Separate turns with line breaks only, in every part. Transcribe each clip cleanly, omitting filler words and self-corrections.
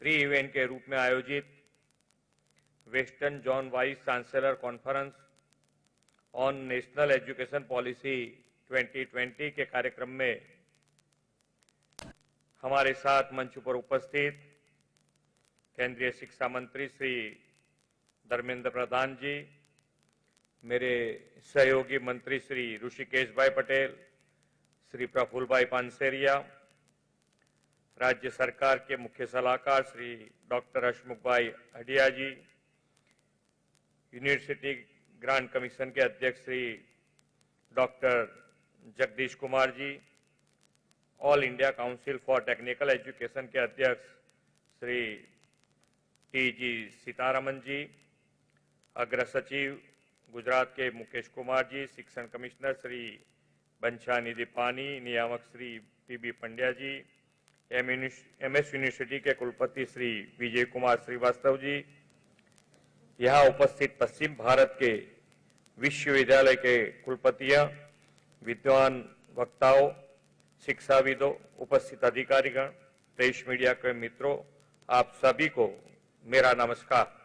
Pre event के रूप में आयोजित western zone vice chancellor conference on national education policy 2020 के कार्यक्रम में हमारे साथ मंच पर उपस्थित केंद्रीय शिक्षा मंत्री श्री धर्मेंद्र प्रधान जी, मेरे सहयोगी मंत्री श्री ऋषिकेश भाई पटेल, श्री प्रफुल्ल भाई पानसेरिया, राज्य सरकार के मुख्य सलाहकार Shri doctor Hasmukh bhai Hadiya ji, university grant commission के अध्यक्ष Shri doctor Jagdish Kumar ji, all India council for technical education के अध्यक्ष श्री टी.जी. सीतारमन जी, अग्र सचिव गुजरात के मुकेश कुमार जी, शिक्षण कमिश्नर श्री बंछानिधि पानी, नियामक श्री पी.बी. पंड्या जी, एमएस यूनिवर्सिटी के कुलपति श्री विजय कुमार श्रीवास्तव जी, यहाँ उपस्थित पश्चिम भारत के विश्वविद्यालय के कुलपतियां, विद्वान वक्ताओं, शिक्षाविदों, उपस्थित अधिकारीगण, प्रेस मीडिया के मित्रों, आप सभी को मेरा नमस्कार।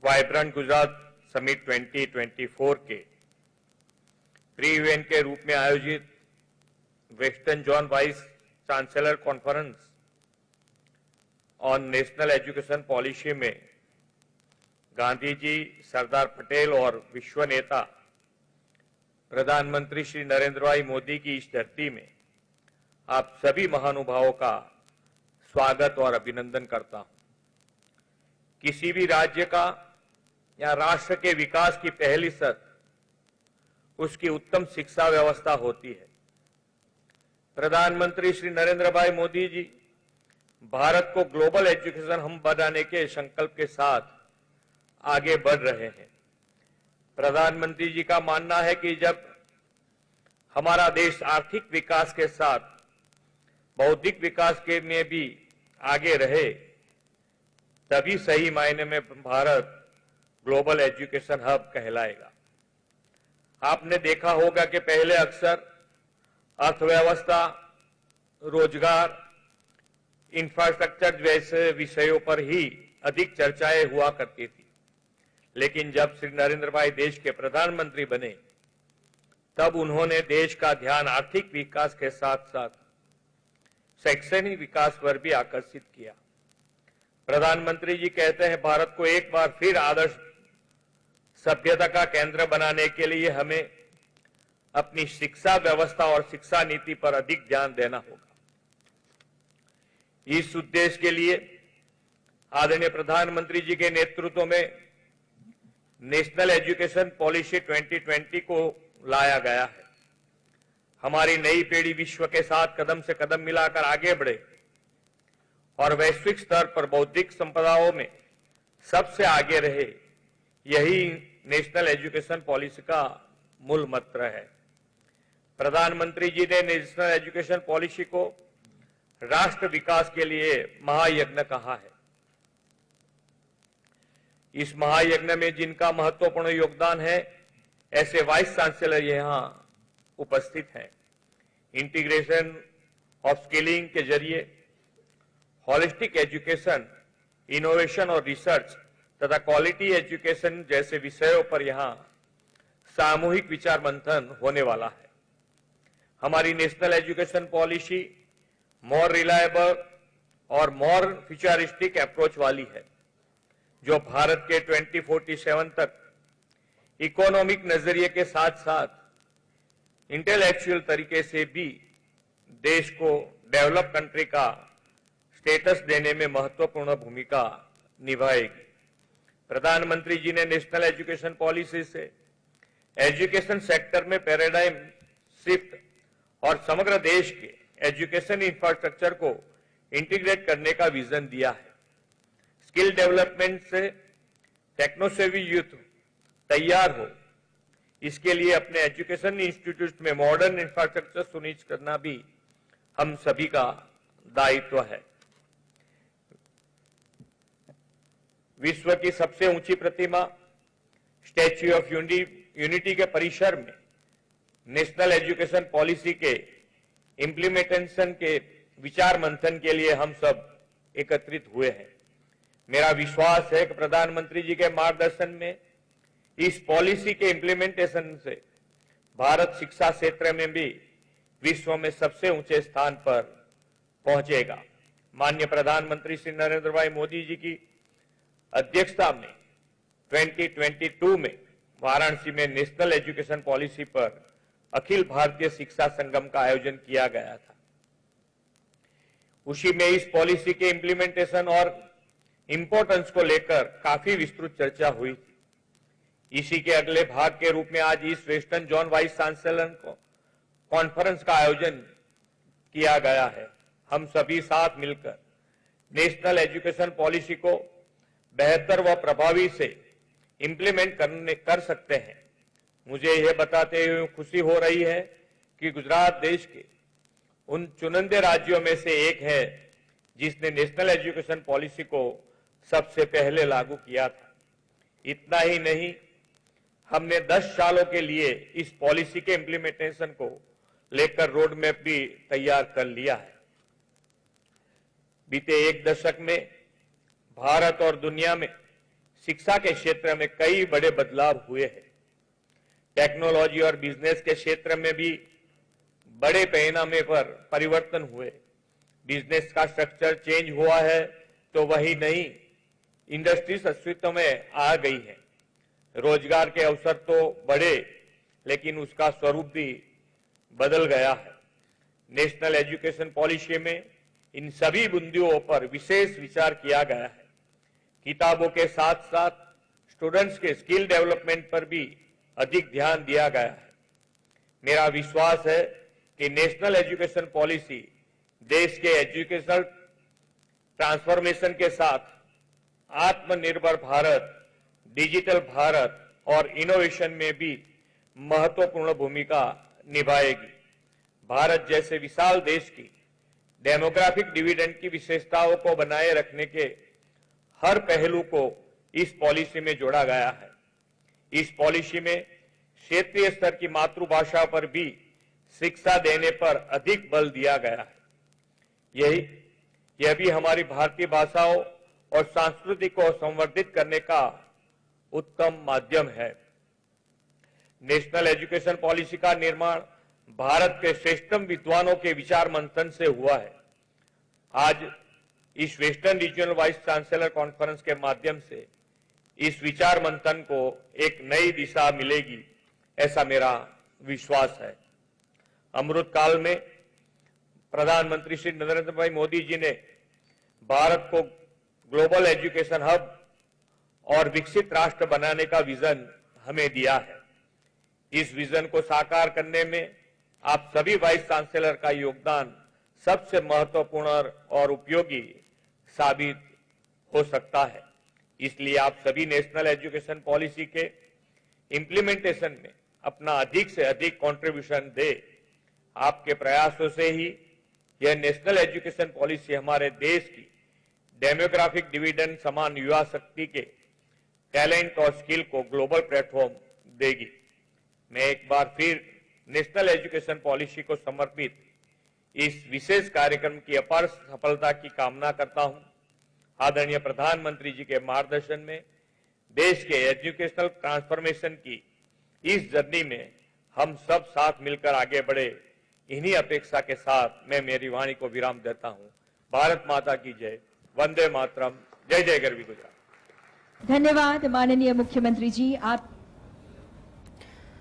वाइब्रेंट गुजरात समिट 2024 के प्री इवेंट के रूप में आयोजित western zone vice chancellor conference on national education policy में गांधी जी, सरदार पटेल और विश्व नेता प्रधानमंत्री श्री नरेंद्र भाई मोदी की इस धरती में आप सभी महानुभावों का स्वागत और अभिनंदन करता हूं। किसी भी राज्य का या राष्ट्र के विकास की पहली शर्त उसकी उत्तम शिक्षा व्यवस्था होती है। प्रधानमंत्री श्री नरेंद्र भाई मोदी जी भारत को ग्लोबल एजुकेशन हब बनाने के संकल्प के साथ आगे बढ़ रहे हैं। प्रधानमंत्री जी का मानना है कि जब हमारा देश आर्थिक विकास के साथ बौद्धिक विकास के में भी आगे रहे, तभी सही मायने में भारत ग्लोबल एजुकेशन हब कहलाएगा। आपने देखा होगा कि पहले अक्सर अर्थव्यवस्था, रोजगार, इंफ्रास्ट्रक्चर जैसे विषयों पर ही अधिक चर्चाएं हुआ करती थी, लेकिन जब श्री नरेंद्र भाई देश के प्रधानमंत्री बने, तब उन्होंने देश का ध्यान आर्थिक विकास के साथ साथ शैक्षणिक विकास पर भी आकर्षित किया। प्रधानमंत्री जी कहते हैं, भारत को एक बार फिर आदर्श सभ्यता का केंद्र बनाने के लिए हमें अपनी शिक्षा व्यवस्था और शिक्षा नीति पर अधिक ध्यान देना होगा। इस उद्देश्य के लिए आदरणीय प्रधानमंत्री जी के नेतृत्व में नेशनल एजुकेशन पॉलिसी 2020 को लाया गया है। हमारी नई पीढ़ी विश्व के साथ कदम से कदम मिलाकर आगे बढ़े और वैश्विक स्तर पर बौद्धिक संपदाओं में सबसे आगे रहे, यही नेशनल एजुकेशन पॉलिसी का मूल मंत्र है। प्रधानमंत्री जी ने नेशनल एजुकेशन पॉलिसी को राष्ट्र विकास के लिए महायज्ञ कहा है। इस महायज्ञ में जिनका महत्वपूर्ण योगदान है, ऐसे वाइस चांसलर यहां उपस्थित हैं। इंटीग्रेशन ऑफ स्किलिंग के जरिए होलिस्टिक एजुकेशन, इनोवेशन और रिसर्च तथा क्वालिटी एजुकेशन जैसे विषयों पर यहां सामूहिक विचार मंथन होने वाला है। हमारी national education policy more reliable और मोर फ्यूचरिस्टिक अप्रोच वाली है, जो भारत के 2047 तक इकोनॉमिक नजरिए के साथ साथ इंटेलेक्चुअल तरीके से भी देश को डेवलप कंट्री का स्टेटस देने में महत्वपूर्ण भूमिका निभाएगी। प्रधानमंत्री जी ने नेशनल एजुकेशन पॉलिसी से एजुकेशन सेक्टर में पैराडाइम शिफ्ट और समग्र देश के एजुकेशन इंफ्रास्ट्रक्चर को इंटीग्रेट करने का विजन दिया है। स्किल डेवलपमेंट से टेक्नोसेवी यूथ तैयार हो, इसके लिए अपने एजुकेशन इंस्टीट्यूट में मॉडर्न इंफ्रास्ट्रक्चर सुनिश्चित करना भी हम सभी का दायित्व है। विश्व की सबसे ऊंची प्रतिमा स्टैच्यू ऑफ यूनिटी के परिसर में नेशनल एजुकेशन पॉलिसी के इम्प्लीमेंटेशन के विचार मंथन के लिए हम सब एकत्रित हुए हैं। मेरा विश्वास है कि प्रधानमंत्री जी के मार्गदर्शन में इस पॉलिसी के इम्प्लीमेंटेशन से भारत शिक्षा क्षेत्र में भी विश्व में सबसे ऊंचे स्थान पर पहुंचेगा। माननीय प्रधानमंत्री श्री नरेंद्र भाई मोदी जी की अध्यक्षता में 2022 में वाराणसी में नेशनल एजुकेशन पॉलिसी पर अखिल भारतीय शिक्षा संगम का आयोजन किया गया था। उसी में इस पॉलिसी के इम्प्लीमेंटेशन और इंपॉर्टेंस को लेकर काफी विस्तृत चर्चा हुई थी। इसी के अगले भाग के रूप में आज east western zone vice chancellor conference का आयोजन किया गया है। हम सभी साथ मिलकर नेशनल एजुकेशन पॉलिसी को बेहतर व प्रभावी से इंप्लीमेंट कर सकते हैं। मुझे यह बताते हुए खुशी हो रही है कि गुजरात देश के उन चुनिंदे राज्यों में से एक है जिसने नेशनल एजुकेशन पॉलिसी को सबसे पहले लागू किया था। इतना ही नहीं, हमने 10 सालों के लिए इस पॉलिसी के इम्प्लीमेंटेशन को लेकर रोड मैप भी तैयार कर लिया है। बीते एक दशक में भारत और दुनिया में शिक्षा के क्षेत्र में कई बड़े बदलाव हुए हैं। टेक्नोलॉजी और बिजनेस के क्षेत्र में भी बड़े पैमाने पर परिवर्तन हुए। बिजनेस का स्ट्रक्चर चेंज हुआ है तो वही नहीं, इंडस्ट्रीज अस्तित्व में आ गई है। रोजगार के अवसर तो बढ़े, लेकिन उसका स्वरूप भी बदल गया है। नेशनल एजुकेशन पॉलिसी में इन सभी बिंदुओं पर विशेष विचार किया गया है। किताबों के साथ साथ स्टूडेंट्स के स्किल डेवलपमेंट पर भी अधिक ध्यान दिया गया है। मेरा विश्वास है कि नेशनल एजुकेशन पॉलिसी देश के एजुकेशनल ट्रांसफॉर्मेशन के साथ आत्मनिर्भर भारत, डिजिटल भारत और इनोवेशन में भी महत्वपूर्ण भूमिका निभाएगी। भारत जैसे विशाल देश की डेमोग्राफिक डिविडेंड की विशेषताओं को बनाए रखने के हर पहलू को इस पॉलिसी में जोड़ा गया है। इस पॉलिसी में क्षेत्रीय स्तर की मातृभाषा पर भी शिक्षा देने पर अधिक बल दिया गया है। यह भी हमारी भारतीय भाषाओं और संस्कृति को संवर्धित करने का उत्तम माध्यम है। नेशनल एजुकेशन पॉलिसी का निर्माण भारत के श्रेष्ठतम विद्वानों के विचार मंथन से हुआ है। आज इस western regional vice chancellor conference के माध्यम से इस विचार मंथन को एक नई दिशा मिलेगी, ऐसा मेरा विश्वास है। अमृत काल में प्रधानमंत्री श्री नरेंद्र भाई मोदी जी ने भारत को ग्लोबल एजुकेशन हब और विकसित राष्ट्र बनाने का विजन हमें दिया है। इस विजन को साकार करने में आप सभी वाइस चांसलर का योगदान सबसे महत्वपूर्ण और उपयोगी साबित हो सकता है। इसलिए आप सभी नेशनल एजुकेशन पॉलिसी के इंप्लीमेंटेशन में अपना अधिक से अधिक कंट्रीब्यूशन दे। आपके प्रयासों से ही यह नेशनल एजुकेशन पॉलिसी हमारे देश की डेमोग्राफिक डिविडेंड समान युवा शक्ति के टैलेंट और स्किल को ग्लोबल प्लेटफॉर्म देगी। मैं एक बार फिर नेशनल एजुकेशन पॉलिसी को समर्पित इस विशेष कार्यक्रम की अपार सफलता की कामना करता हूं। आदरणीय प्रधानमंत्री जी के मार्गदर्शन में देश के एजुकेशनल ट्रांसफॉर्मेशन की इस जर्नी में हम सब साथ मिलकर आगे बढ़े, इन्हीं अपेक्षा के साथ मैं मेरी वाणी को विराम देता हूं। भारत माता की जय। वंदे मातरम। जय जय गरवी गुजरात।
धन्यवाद माननीय मुख्यमंत्री जी। आप